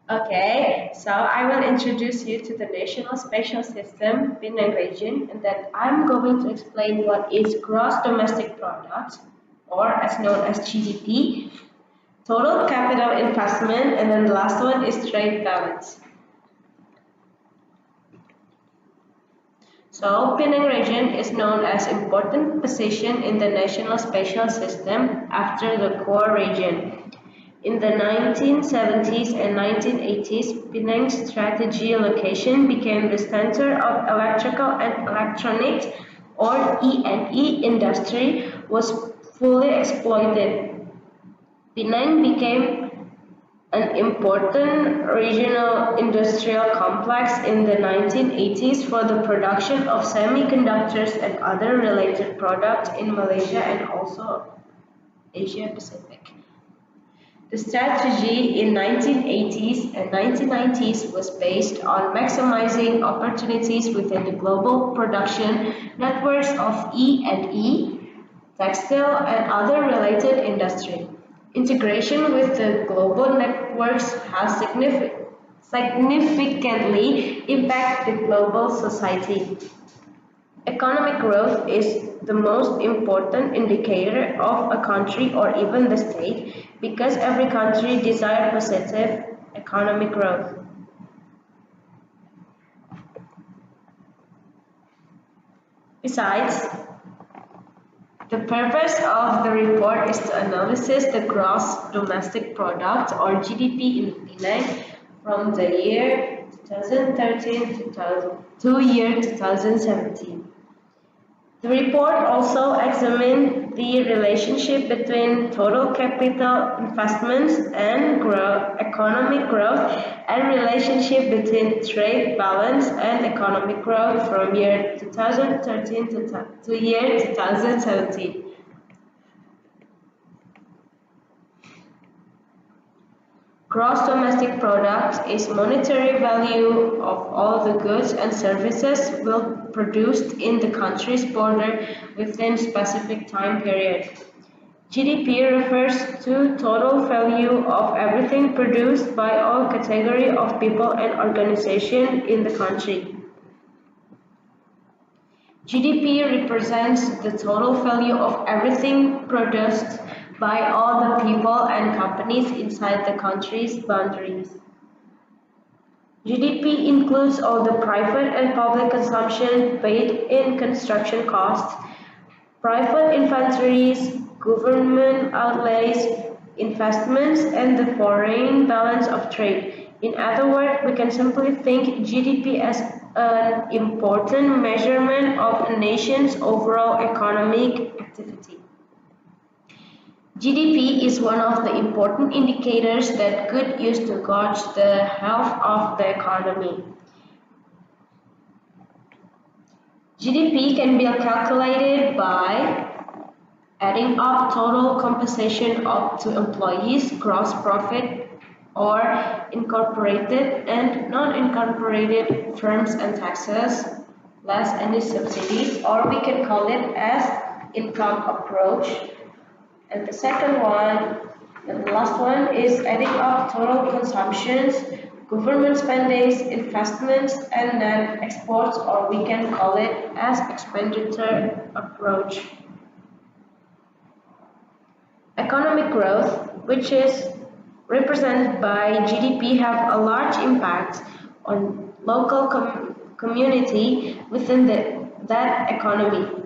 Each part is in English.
Okay, so I will introduce you to the National Spatial System, Penang region, and then I'm going to explain what is gross domestic product, or as known as GDP, total capital investment, and then the last one is trade balance. So, Penang region is known as important position in the national spatial system after the core region. In the 1970s and 1980s, Penang's strategy location became the center of electrical and electronics or E&E industry was fully exploited. Penang became an important regional industrial complex in the 1980s for the production of semiconductors and other related products in Malaysia and also Asia Pacific. The strategy in 1980s and 1990s was based on maximizing opportunities within the global production networks of E&E, textile and other related industry. Integration with the global networks has significantly impacted the global society. Economic growth is the most important indicator of a country or even the state because every country desires positive economic growth. Besides, the purpose of the report is to analyze the gross domestic product or GDP in Penang from the year 2013 to year 2017. The report also examined the relationship between total capital investments and economic growth and relationship between trade balance and economic growth from year 2013 to year 2017. Gross domestic product is monetary value of all the goods and services will produced in the country's border within specific time period. GDP refers to total value of everything produced by all category of people and organization in the country. GDP represents the total value of everything produced by all the people and companies inside the country's boundaries. GDP includes all the private and public consumption paid in construction costs, private inventories, government outlays, investments, and the foreign balance of trade. In other words, we can simply think GDP as an important measurement of a nation's overall economic activity. GDP is one of the important indicators that could use to gauge the health of the economy. GDP can be calculated by adding up total compensation up to employees, gross profit, or incorporated and non-incorporated firms and taxes, less any subsidies, or we can call it as income approach. And the second one, and the last one is adding up total consumptions, government spendings, investments, and net exports, or we can call it as expenditure approach. Economic growth, which is represented by GDP, have a large impact on local community within that economy.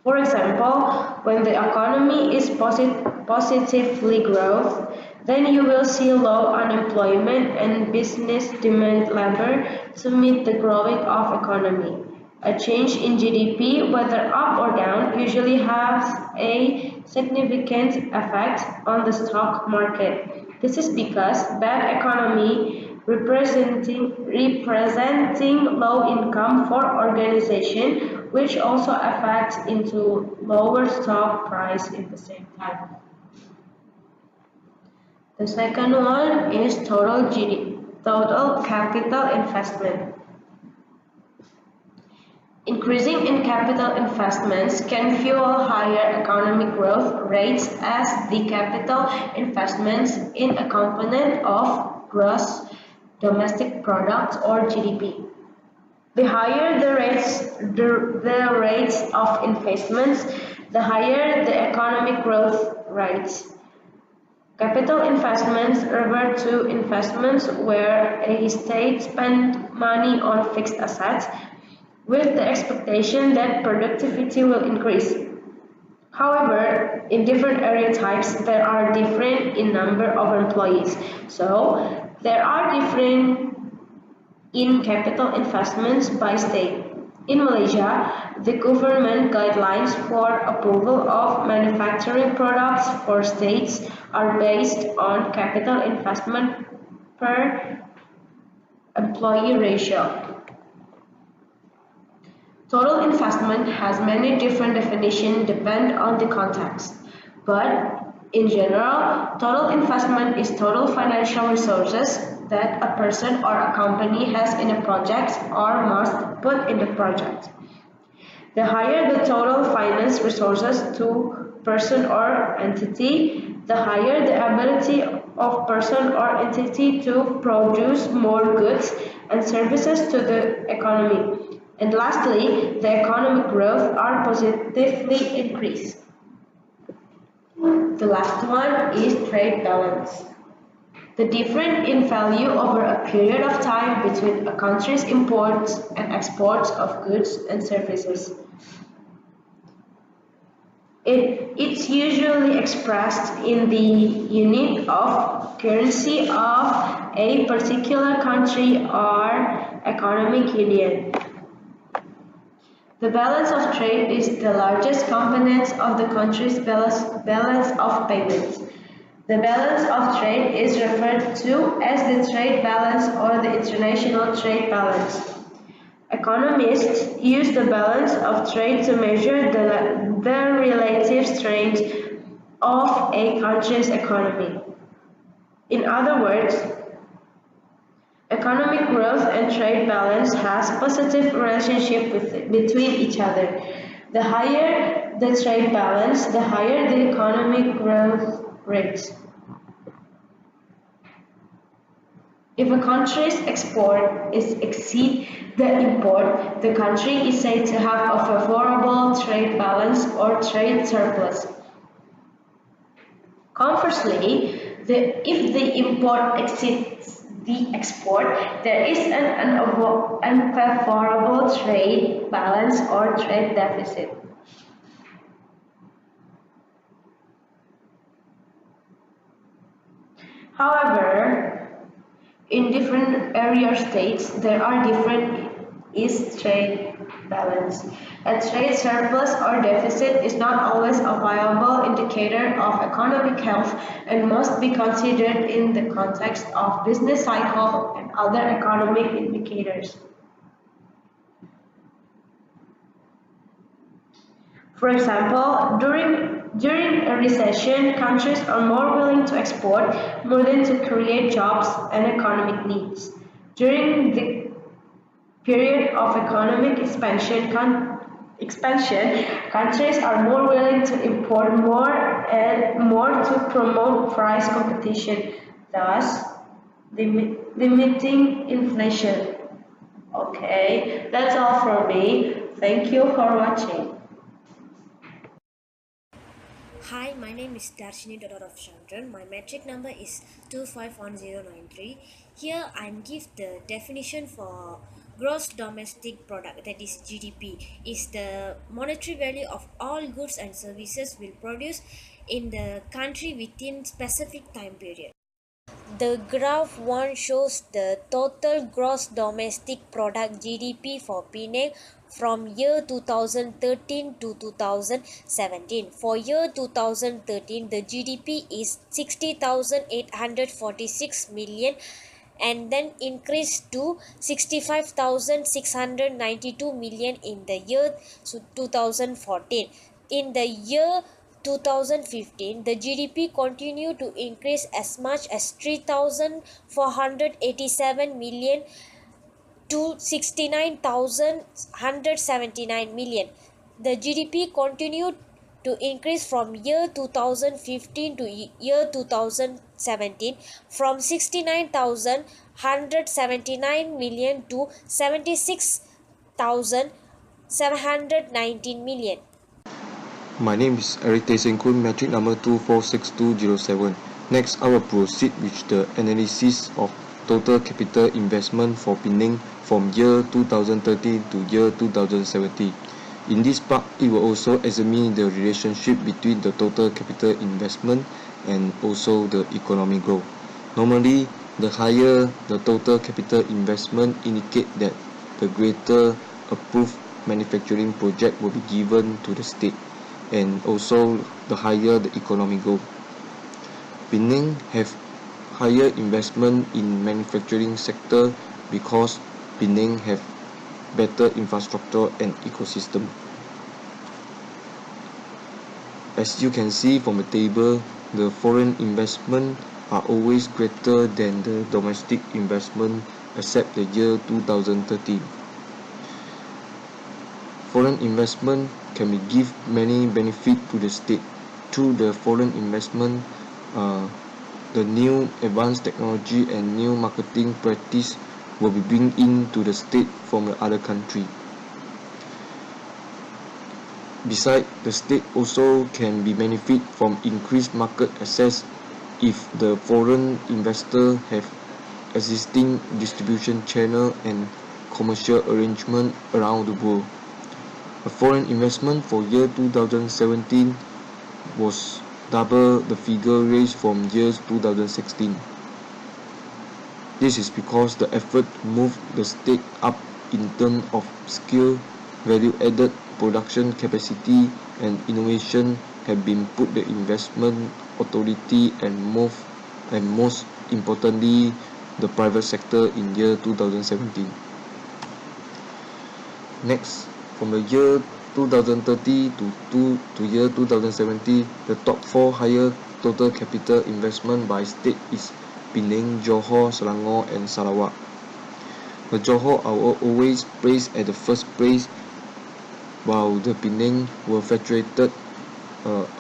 For example, when the economy is positively growth, then you will see low unemployment and business demand labor to meet the growing of economy. A change in GDP, whether up or down, usually has a significant effect on the stock market. This is because bad economy representing low income for organization, which also affects into lower stock price in the same time. The second one is total GDP, total capital investment. Increasing in capital investments can fuel higher economic growth rates as the capital investments in a component of gross domestic product or GDP. The higher the rates of investments, the higher the economic growth rates. Capital investments refer to investments where a state spends money on fixed assets with the expectation that productivity will increase. However, in different area types, there are different in number of employees. So, there are different in capital investments by state. In Malaysia, the government guidelines for approval of manufacturing products for states are based on capital investment per employee ratio. Total investment has many different definitions depending on the context, but in general, total investment is total financial resources that a person or a company has in a project or must put in the project. The higher the total finance resources to person or entity, the higher the ability of person or entity to produce more goods and services to the economy. And lastly, the economic growth are positively increased. The last one is trade balance. The difference in value over a period of time between a country's imports and exports of goods and services. It's usually expressed in the unit of currency of a particular country or economic union. The balance of trade is the largest component of the country's balance of payments. The balance of trade is referred to as the trade balance or the international trade balance. Economists use the balance of trade to measure the relative strength of a country's economy. In other words, economic growth and trade balance has positive relationship between each other. The higher the trade balance, the higher the economic growth rates. If a country's export is exceed the import, the country is said to have a favorable trade balance or trade surplus. Conversely, if the import exceeds the export, there is an unfavorable trade balance or trade deficit. However, in different area states, there are different is trade balance. A trade surplus or deficit is not always a viable indicator of economic health and must be considered in the context of business cycle and other economic indicators. For example, during a recession, countries are more willing to export more than to create jobs and economic needs. During the period of economic expansion, countries are more willing to import more and more to promote price competition, thus limiting inflation. Okay, that's all from me. Thank you for watching. Hi, my name is Darshini of Chandran. My metric number is 251093. Here I give the definition for gross domestic product, that is GDP, is the monetary value of all goods and services will produce in the country within specific time period. The graph 1 shows the total gross domestic product GDP for Penang from year 2013 to 2017. For year 2013, the GDP is 60,846 million and then increased to 65,692 million in the year 2014. In the year 2015, the GDP continued to increase as much as 3,487 million to 69,179 million. The GDP continued to increase from year 2015 to year 2017 from 69,179 million to 76,719 million. My name is Eric Tay Seng Kun, metric number 246207. Next, I will proceed with the analysis of total capital investment for Penang from year 2013 to year 2017. In this part, it will also examine the relationship between the total capital investment and also the economic growth. Normally, the higher the total capital investment indicate that the greater approved manufacturing project will be given to the state, and also the higher the economic growth. Penang have higher investment in manufacturing sector because Penang have better infrastructure and ecosystem. As you can see from the table, the foreign investment are always greater than the domestic investment except the year 2013. Foreign investment can be give many benefit to the state. Through the foreign investment, the new advanced technology and new marketing practice will be bring into the state from the other country. Besides, the state also can be benefit from increased market access if the foreign investor have existing distribution channel and commercial arrangement around the world. A foreign investment for year 2017 was double the figure raised from years 2016. This is because the effort to move the state up in terms of skill, value-added production capacity and innovation have been put the investment authority and most importantly the private sector in year 2017. Next, from the year 2030 to year 2070, the top 4 higher total capital investment by state is Penang, Johor, Selangor and Sarawak. The Johor are always placed at the first place, while the Penang were fluctuated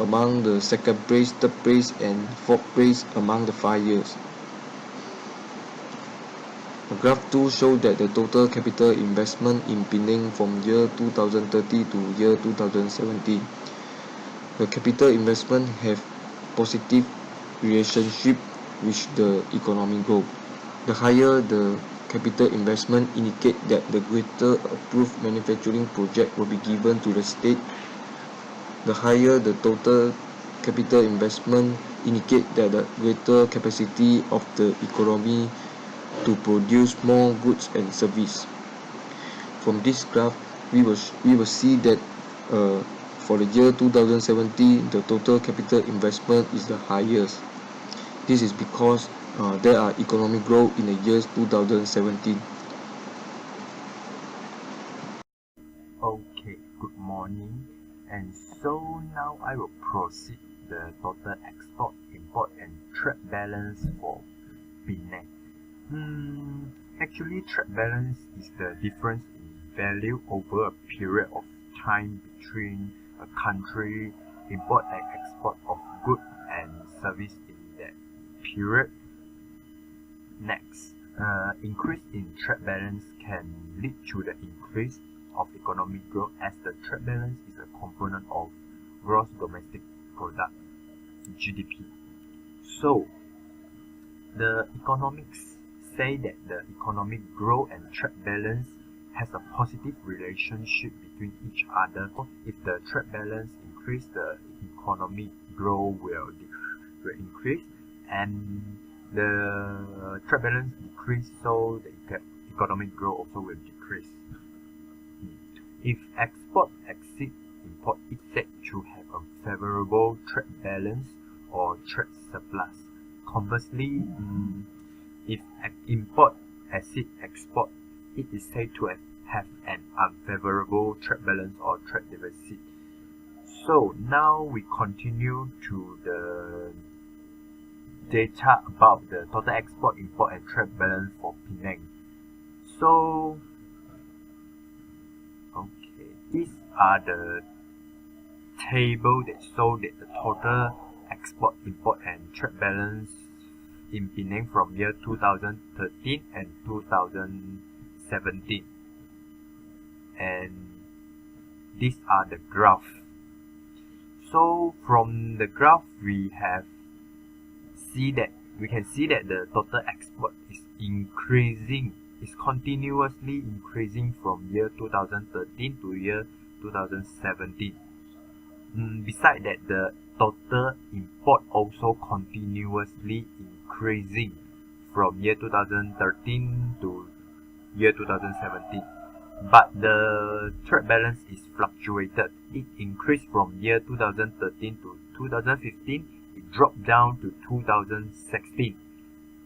among the second place, third place and fourth place among the 5 years. The graph 2 shows that the total capital investment in Penang from year 2030 to year 2070. The capital investment have positive relationship with the economic growth. The higher the capital investment indicate that the greater approved manufacturing project will be given to the state. The higher the total capital investment indicate that the greater capacity of the economy to produce more goods and service. From this graph, we will see that for the year 2070, the total capital investment is the highest. This is because there are economic growth in the years 2017. Okay, good morning. And so now I will proceed the total export, import and trade balance for Penang. Actually, trade balance is the difference in value over a period of time between a country import and export of goods and service in that period. Next, increase in trade balance can lead to the increase of economic growth, as the trade balance is a component of gross domestic product, GDP. So, the economics say that the economic growth and trade balance has a positive relationship between each other. If the trade balance increase, the economic growth will increase, and the trade balance decrease, so the economic growth also will decrease. If export exceed import, it's said to have a favorable trade balance or trade surplus. Conversely, if import exceed export, it is said to have an unfavorable trade balance or trade deficit. So now we continue to the data about the total export, import and trade balance for Penang. So, okay, these are the table that show that the total export, import and trade balance in Penang from year 2013 and 2017. And these are the graph. So from the graph we can see that the total export is increasing, is continuously increasing from year 2013 to year 2017. Besides that, the total import also continuously increasing from year 2013 to year 2017. But the trade balance is fluctuated. It increased from year 2013 to 2015. It dropped down to 2016.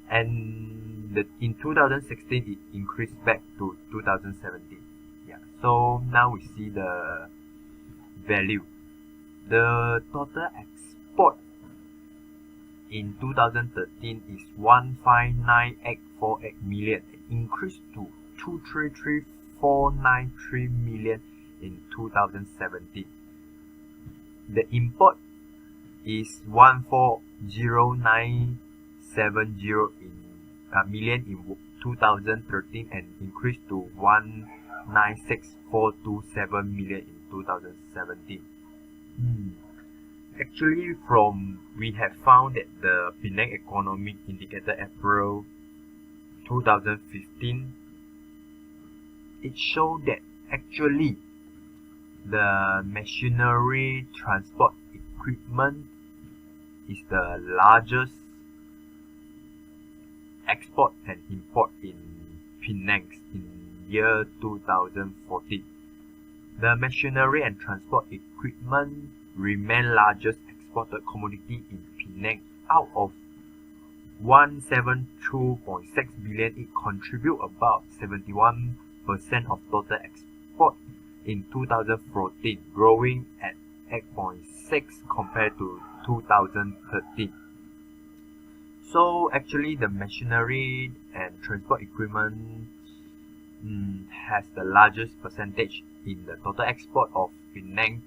And in 2016, it increased back to 2017. Yeah. So now we see the value. The total export in 2013 is 159,848 million. It increased to 233,493 million in 2017. The import is 140,970 million in 2013 and increased to 196,427 million in 2017. Actually, we have found that the Penang Economic Indicator April 2015, it showed that actually the machinery transport equipment is the largest export and import in Penang in year 2014. The machinery and transport equipment remain largest exported commodity in Penang. Out of 172.6 billion, it contribute about 71% of total export in 2014, growing at 8.6 compared to 2013. So actually the machinery and transport equipment has the largest percentage in the total export of Penang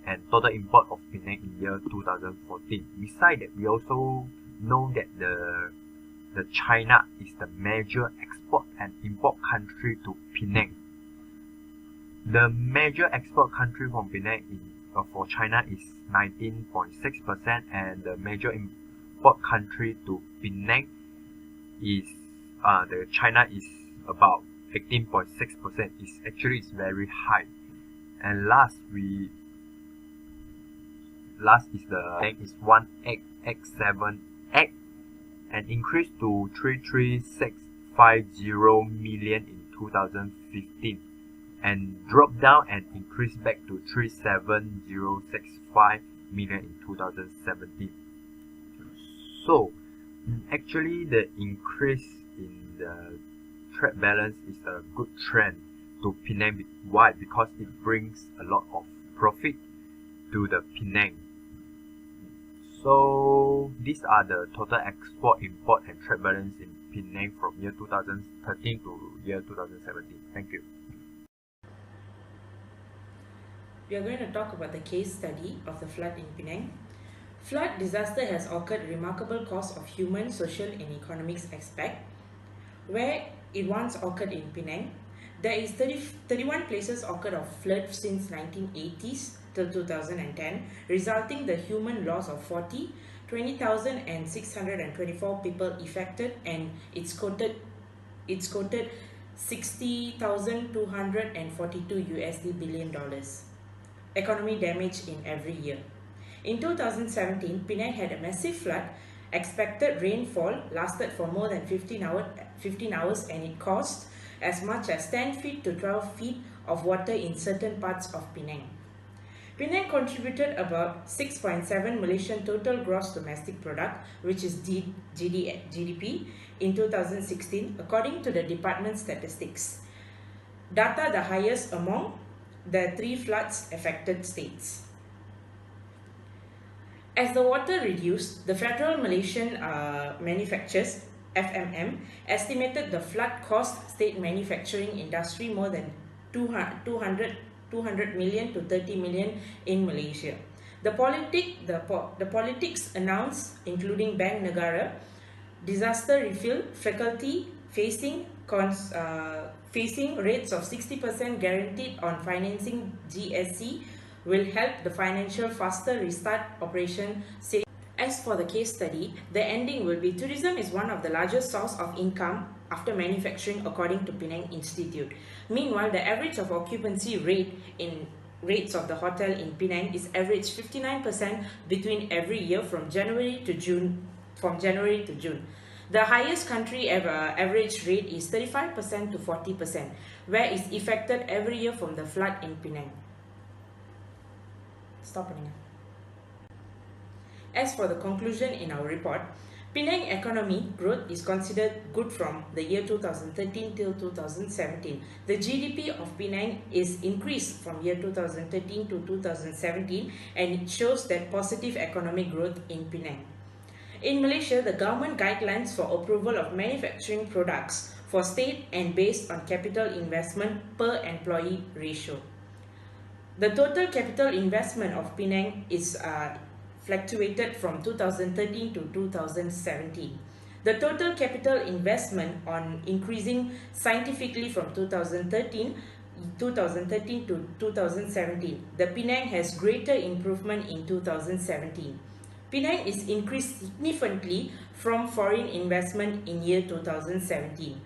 and total import of Penang in year 2014. Besides that, we also know that the China is the major export and import country to Penang. The major export country from Penang for China is 19.6%, and the major import country to Penang is the China is about 18.6%. It's very high. And last is the bank is 18878 and increased to 33650 million in 2015 and dropped down and increased back to 37065 million in 2017. So actually the increase in the trade balance is a good trend to Penang. Why? Because it brings a lot of profit to the Penang. So these are the total export, import and trade balance in Penang from year 2013 to year 2017. Thank you. We are going to talk about the case study of the flood in Penang. Flood disaster has occurred remarkable cost of human, social and economic aspect. Where it once occurred in Penang, there is 31 places occurred of flood since 1980s till 2010, resulting the human loss of 20,624 people affected, and it's quoted $60,242 billion economy damage in every year. In 2017, Penang had a massive flood. Expected rainfall lasted for more than 15 hours and it caused as much as 10 feet to 12 feet of water in certain parts of Penang. Penang contributed about 6.7 Malaysian total gross domestic product, which is GDP, in 2016, according to the department statistics. Data the highest among the 3 floods affected states. As the water reduced, the federal Malaysian manufacturers FMM, estimated the flood cost state manufacturing industry more than 200 million to 30 million in Malaysia. The politics announced, including Bank Negara, disaster refill faculty facing rates of 60% guaranteed on financing GSC will help the financial faster restart operation. As for the case study, the ending will be tourism is one of the largest source of income after manufacturing according to Penang Institute. Meanwhile, the average of occupancy rate in rates of the hotel in Penang is average 59% between every year from January to June. The highest country average rate is 35% to 40%, where is affected every year from the flood in Penang. Stop. As for the conclusion in our report, Penang economy growth is considered good from the year 2013 till 2017. The GDP of Penang is increased from year 2013 to 2017, and it shows that positive economic growth in Penang. In Malaysia, the government guidelines for approval of manufacturing products for state and based on capital investment per employee ratio. The total capital investment of Penang is fluctuated from 2013 to 2017. The total capital investment on increasing scientifically from 2013 to 2017. The Penang has greater improvement in 2017. Penang is increased significantly from foreign investment in year 2017.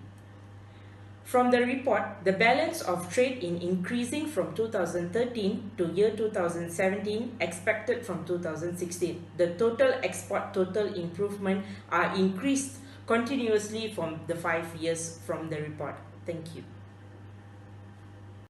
From the report, the balance of trade in increasing from 2013 to year 2017 expected from 2016. The total export total improvement are increased continuously from the 5 years from the report. Thank you.